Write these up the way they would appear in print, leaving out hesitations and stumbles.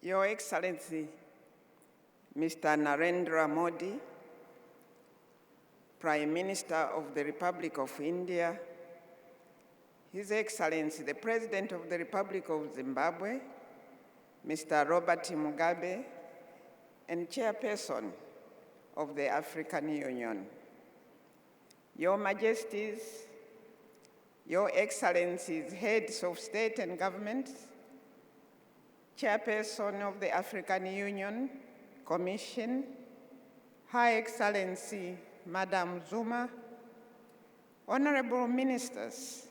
Your Excellency, Mr. Narendra Modi, Prime Minister of the Republic of India, His Excellency, the President of the Republic of Zimbabwe, Mr. Robert Mugabe, and Chairperson of the African Union, Your Majesties, Your Excellencies, Heads of State and Government, Chairperson of the African Union Commission, High Excellency Madam Zuma, Honorable Ministers,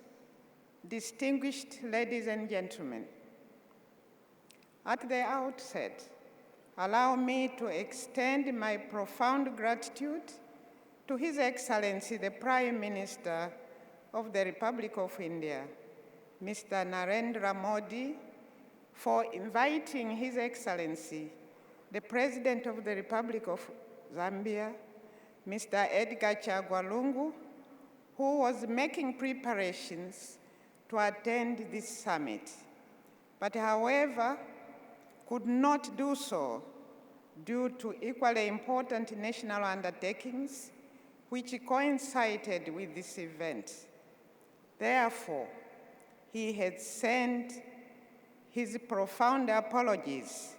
distinguished ladies and gentlemen, at the outset, allow me to extend my profound gratitude to His Excellency, the Prime Minister of the Republic of India, Mr. Narendra Modi, for inviting His Excellency, the President of the Republic of Zambia, Mr. Edgar Chagwa Lungu, who was making preparations to attend this summit, but however, could not do so due to equally important national undertakings which coincided with this event. Therefore, he had sent his profound apologies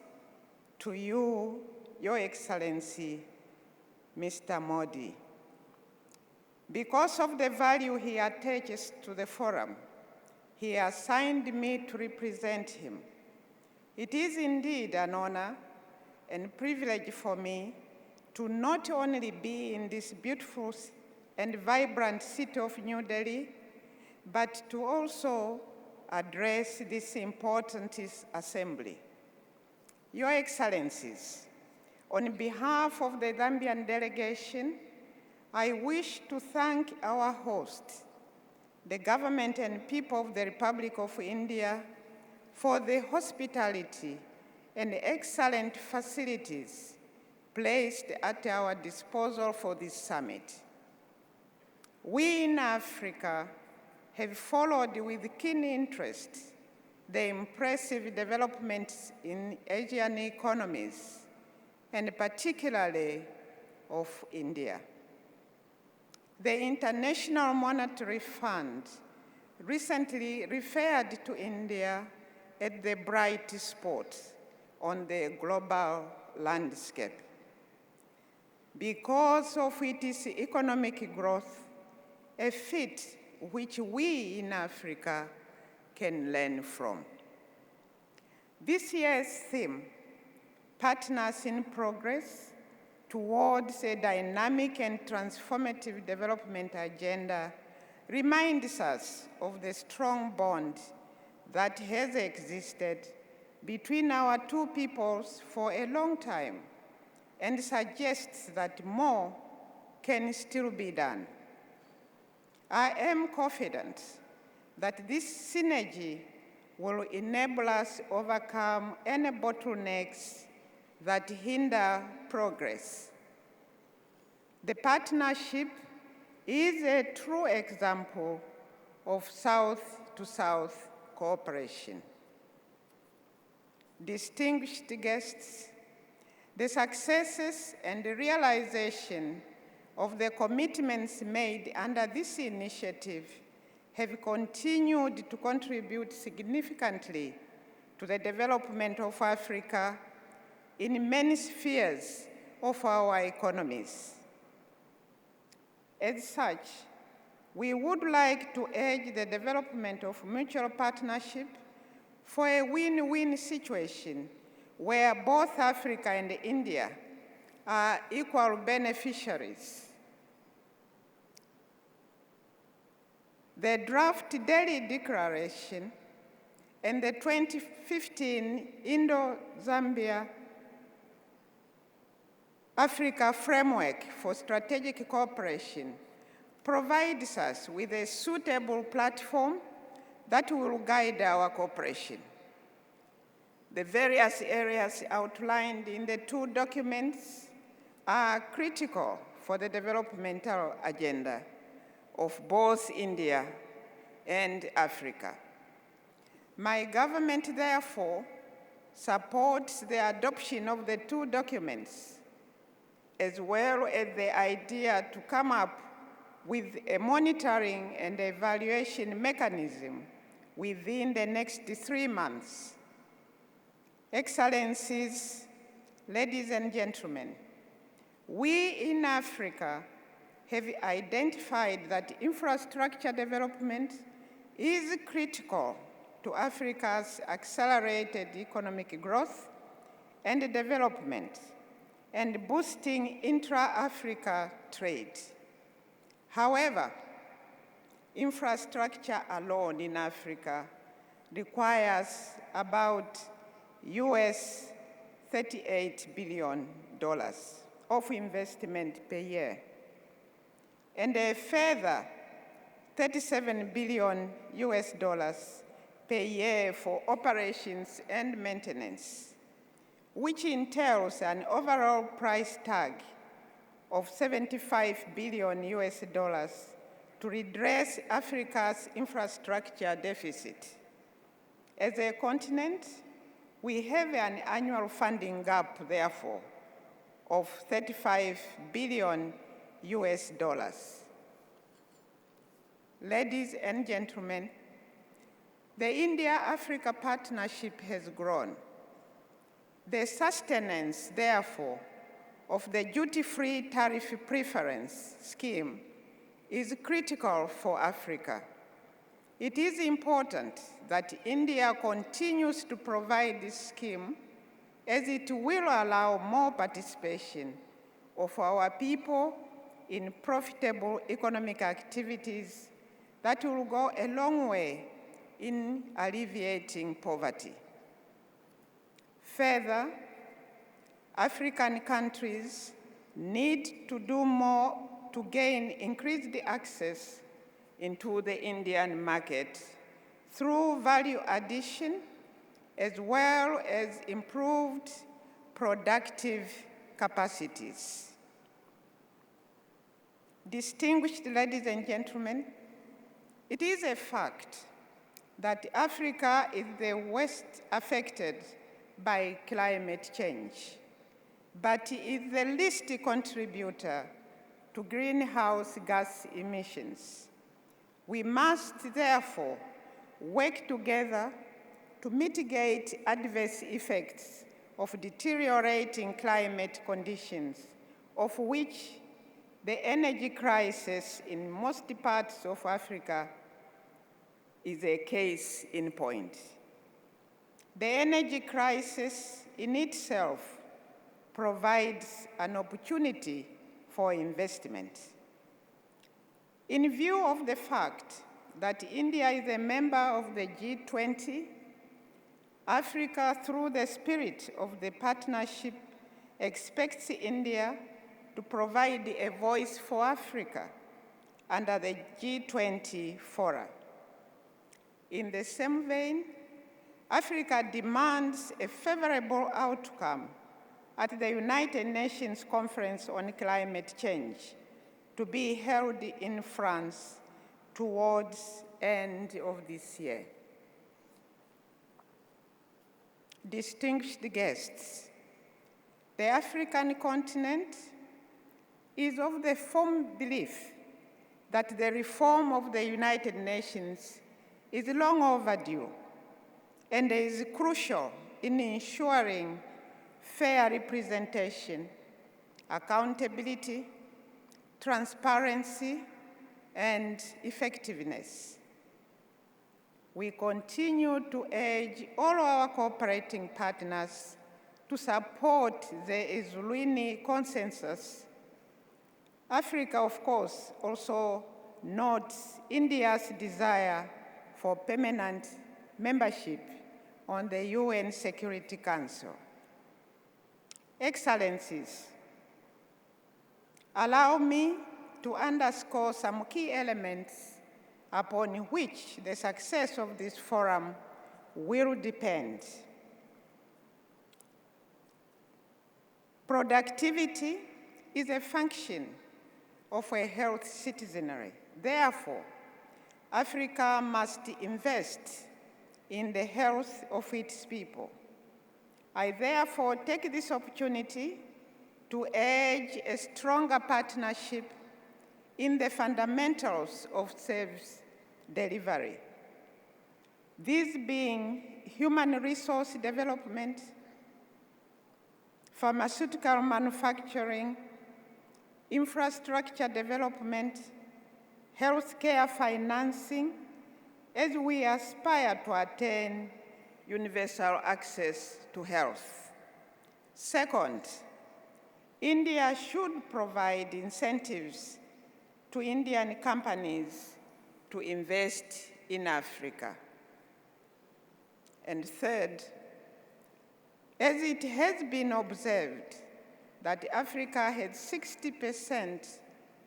to you, Your Excellency, Mr. Modi. Because of the value he attaches to the forum, he assigned me to represent him. It is indeed an honor and privilege for me to not only be in this beautiful and vibrant city of New Delhi, but to also address this important assembly. Your Excellencies, on behalf of the Zambian delegation, I wish to thank our host, the government and people of the Republic of India, for the hospitality and excellent facilities placed at our disposal for this summit. We in Africa have followed with keen interest the impressive developments in Asian economies, and particularly of India. The International Monetary Fund recently referred to India as the bright spot on the global landscape because of its economic growth, a feat which we in Africa can learn from. This year's theme, Partners in Progress Towards a Dynamic and Transformative Development Agenda, reminds us of the strong bond that has existed between our two peoples for a long time and suggests that more can still be done. I am confident that this synergy will enable us to overcome any bottlenecks that hinder progress. The partnership is a true example of South-to-South cooperation. Distinguished guests, the successes and the realization of the commitments made under this initiative have continued to contribute significantly to the development of Africa in many spheres of our economies. As such, we would like to urge the development of mutual partnership for a win-win situation where both Africa and India are equal beneficiaries. The draft Delhi Declaration and the 2015 Indo-Zambia Africa Framework for Strategic Cooperation provides us with a suitable platform that will guide our cooperation. The various areas outlined in the two documents are critical for the developmental agenda of both India and Africa. My government, therefore, supports the adoption of the two documents, as well as the idea to come up with a monitoring and evaluation mechanism within the next 3 months. Excellencies, ladies and gentlemen, we in Africa have identified that infrastructure development is critical to Africa's accelerated economic growth and development and boosting intra-Africa trade. However, infrastructure alone in Africa requires about US $38 billion of investment per year, and a further $37 billion per year for operations and maintenance, which entails an overall price tag of $75 billion to redress Africa's infrastructure deficit. As a continent, we have an annual funding gap, therefore, of $35 billion. Ladies and gentlemen, the India-Africa partnership has grown. The sustenance, therefore, of the duty-free tariff preference scheme is critical for Africa. It is important that India continues to provide this scheme, as it will allow more participation of our people in profitable economic activities that will go a long way in alleviating poverty. Further, African countries need to do more to gain increased access into the Indian market through value addition, as well as improved productive capacities. Distinguished ladies and gentlemen, it is a fact that Africa is the worst affected by climate change, but is the least contributor to greenhouse gas emissions. We must therefore work together to mitigate adverse effects of deteriorating climate conditions, of which the energy crisis in most parts of Africa is a case in point. The energy crisis in itself provides an opportunity for investment. In view of the fact that India is a member of the G20, Africa, through the spirit of the partnership, expects India to provide a voice for Africa under the G20 fora. In the same vein, Africa demands a favorable outcome at the United Nations Conference on Climate Change to be held in France towards the end of this year. Distinguished guests, the African continent is of the firm belief that the reform of the United Nations is long overdue and is crucial in ensuring fair representation, accountability, transparency, and effectiveness. We continue to urge all our cooperating partners to support the Ezulwini consensus. Africa, of course, also notes India's desire for permanent membership on the UN Security Council. Excellencies, allow me to underscore some key elements upon which the success of this forum will depend. Productivity is a function of a healthy citizenry. Therefore, Africa must invest in the health of its people. I therefore take this opportunity to urge a stronger partnership in the fundamentals of service delivery. These being human resource development, pharmaceutical manufacturing, infrastructure development, healthcare financing, as we aspire to attain universal access to health. Second, India should provide incentives to Indian companies to invest in Africa. And third, as it has been observed that Africa has 60%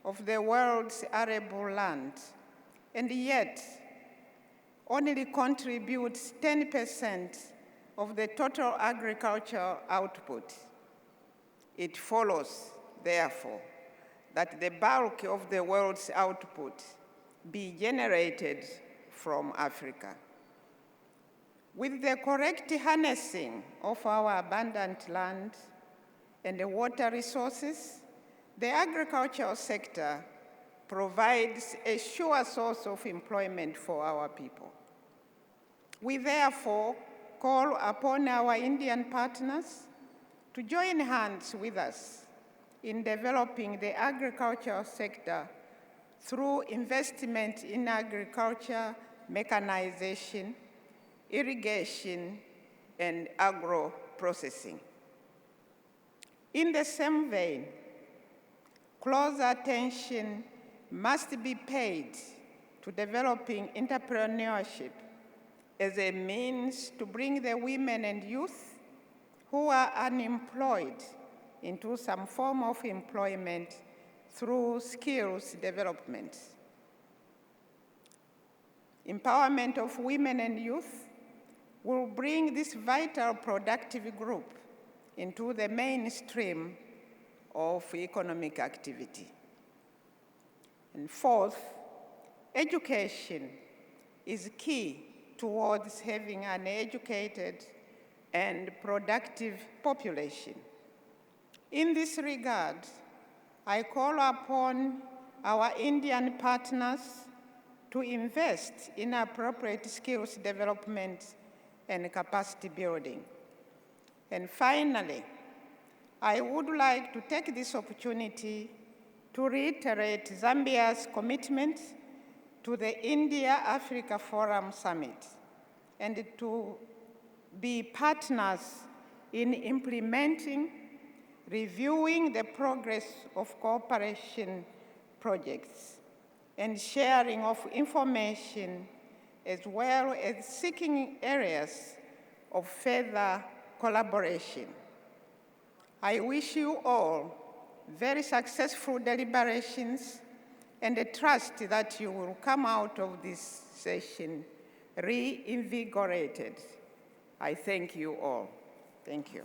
of the world's arable land, and yet only contributes 10% of the total agricultural output, it follows, therefore, that the bulk of the world's output be generated from Africa. With the correct harnessing of our abundant land and the water resources, the agricultural sector provides a sure source of employment for our people. We therefore call upon our Indian partners to join hands with us in developing the agricultural sector through investment in agriculture, mechanization, irrigation, and agro-processing. In the same vein, close attention must be paid to developing entrepreneurship as a means to bring the women and youth who are unemployed into some form of employment through skills development. Empowerment of women and youth will bring this vital productive group into the mainstream of economic activity. And fourth, education is key towards having an educated and productive population. In this regard, I call upon our Indian partners to invest in appropriate skills development and capacity building. And finally, I would like to take this opportunity to reiterate Zambia's commitment to the India-Africa Forum Summit and to be partners in implementing, reviewing the progress of cooperation projects, and sharing of information, as well as seeking areas of further collaboration. I wish you all very successful deliberations and a trust that you will come out of this session reinvigorated. I thank you all. Thank you.